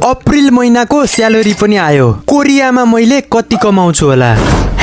April महिनाको salary पनि आयो। कोरियामा मैले कति कमाउँछु होला।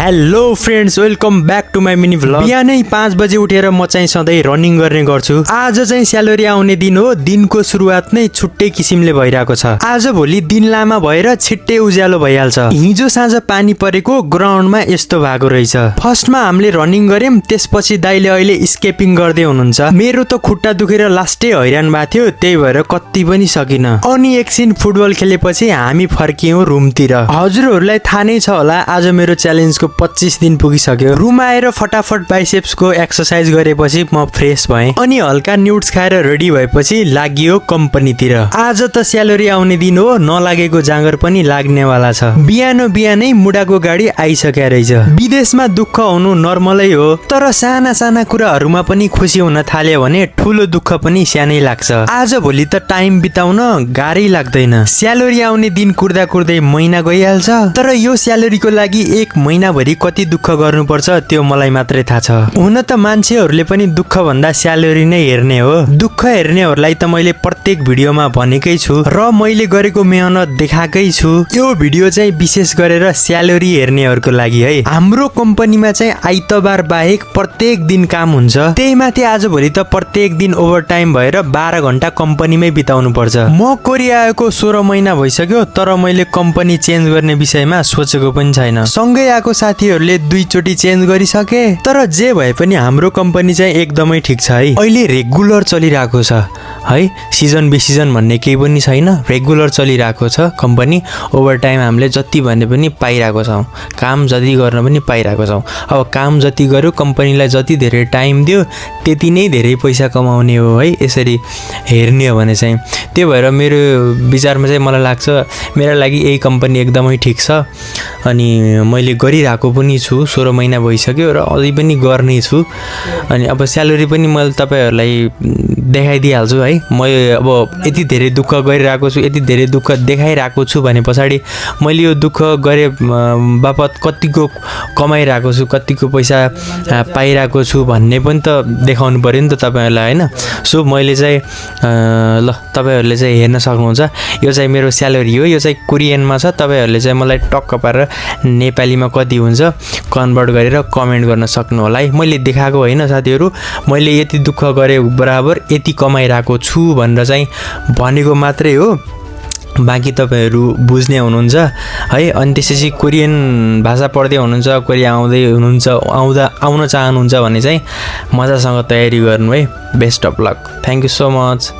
Hello friends, welcome back to my mini vlog. बिहानै 5 बजे उठेर म चाहिँ सधैँ रनिङ गर्ने गर्छु। आज चाहिँ स्यालेरी आउने दिन हो। दिनको सुरुवात नै छुट्टै किसिमले भइरहेको छ। आज भोलि दिन लामा भएर छिट्टै उज्यालो भइहाल्छ। हिजो साँझ पानी परेको ग्राउन्डमा यस्तो भएको रहेछ। फर्स्टमा हामीले रनिङ गर्यौं, त्यसपछि दाइले अहिले स्केपिङ गर्दै हुनुहुन्छ। मेरो त खुट्टा दुखेर लास्टै हैरान भएको थियो, त्यही भएर कति पनि सकिन। अनि एकछिन फुटबल खेलेपछि हामी फर्कियौं रुमतिर। हजुरहरूलाई थाहा नै छ होला, आज मेरो च्यालेन्जको 25 दिन पुगिसक्यो। रुम आएर फटाफट बाइसेप्सको एक्सरसाइज गरेपछि म फ्रेस भएँ। अनि हल्का न्युट्स खाएर रेडी भएपछि लागियो कम्पनीतिर। आज त स्यालेरी आउने दिन हो, नलागेको जाँगर पनि लाग्नेवाला छ। बिहानै मुडाको गाडी आइसक्या रहेछ। विदेशमा दुःख हुनु नर्मलै हो, तर साना साना कुराहरूमा पनि खुसी हुन थाल्यो भने ठुलो दुःख पनि सानै लाग्छ। आज भोलि त टाइम बिताउन गाह्रै लाग्दैन। स्यालेरी आउने दिन कुर्दा कुर्दै महिना गइहाल्छ, तर यो स्यालेरीको लागि 1 महिनाभरि कति दुःख गर्नुपर्छ त्यो मलाई मात्रै थाहा छ। हुन त मान्छेहरूले पनि दुःख भन्दा स्यालेरी नै हेर्ने हो। दुःख हेर्नेहरूलाई त मैले प्रत्येक भिडियोमा भनेकै छु र मैले गरेको मेहनत देखाएकै छु। यो भिडियो चाहिँ विशेष गरेर स्यालेरी हेर्नेहरूको लागि है। हाम्रो कम्पनीमा चाहिँ आइतबार बाहेक प्रत्येक दिन काम हुन्छ। त्यही माथि आज भोलि त प्रत्येक दिन ओभरटाइम भएर 12 घण्टा कम्पनीमै बिताउनु पर्छ। म कोरिया आएको 16 महिना भइसक्यो, तर मैले कम्पनी चेन्ज गर्ने विषयमा सोचेको पनि छैन। सँगै आएको साथीहरूले 2 चोटि चेन्ज गरिसके, तर जे भए पनि हाम्रो कम्पनी चाहिँ एकदमै ठिक छ है। अहिले रेगुलर चलिरहेको छ है, सिजन बिसिजन भन्ने केही पनि छैन। रेगुलर चलिरहेको छ कम्पनी। ओभरटाइम हामीले जति भने पनि पाइरहेको छौँ, काम जति गर्न पनि पाइरहेको छौँ। अब काम जति गर्यो, कम्पनीलाई जति धेरै टाइम दियो, त्यति नै धेरै पैसा कमाउने हो है, यसरी हेर्ने हो भने चाहिँ। त्यही भएर मेरो विचारमा चाहिँ मलाई लाग्छ मेरो लागि यही कम्पनी एकदमै ठिक छ। अनि मैले गरिरहेको पनि छु, 16 महिना भइसक्यो र अझै पनि गर्ने छु। अनि अब स्यालेरी पनि मैले तपाईँहरूलाई देखाइदिइहाल्छु है। म अब यति धेरै दुःख गरिरहेको छु, यति धेरै दुःख देखाइरहेको छु भने पछाडि मैले यो दुःख गरे बापत कतिको कमाइरहेको छु, कतिको पैसा पाइरहेको छु भन्ने पनि त देखाउनु पऱ्यो नि त तपाईँहरूलाई होइन। सो मैले चाहिँ ल तपाईँहरूले चाहिँ हेर्न सक्नुहुन्छ। यो चाहिँ मेरो स्यालेरी हो, यो चाहिँ कोरियनमा छ। तपाईँहरूले चाहिँ मलाई टक्क पारेर नेपालीमा कति हुन्छ कन्भर्ट गरेर कमेन्ट गर्न सक्नु होला है। मैले देखाएको होइन साथीहरू, मैले यति दुःख गरेँ बराबर यति कमाइरहेको छु भनेर चाहिँ भनेको मात्रै हो। बाँकी तपाईँहरू बुझ्ने हुनुहुन्छ है। अनि त्यसपछि कोरियन भाषा पढ्दै हुनुहुन्छ, कोरिया आउन चाहनुहुन्छ भने चाहिँ मजासँग तयारी गर्नु है। Best of lock. Thank you so much.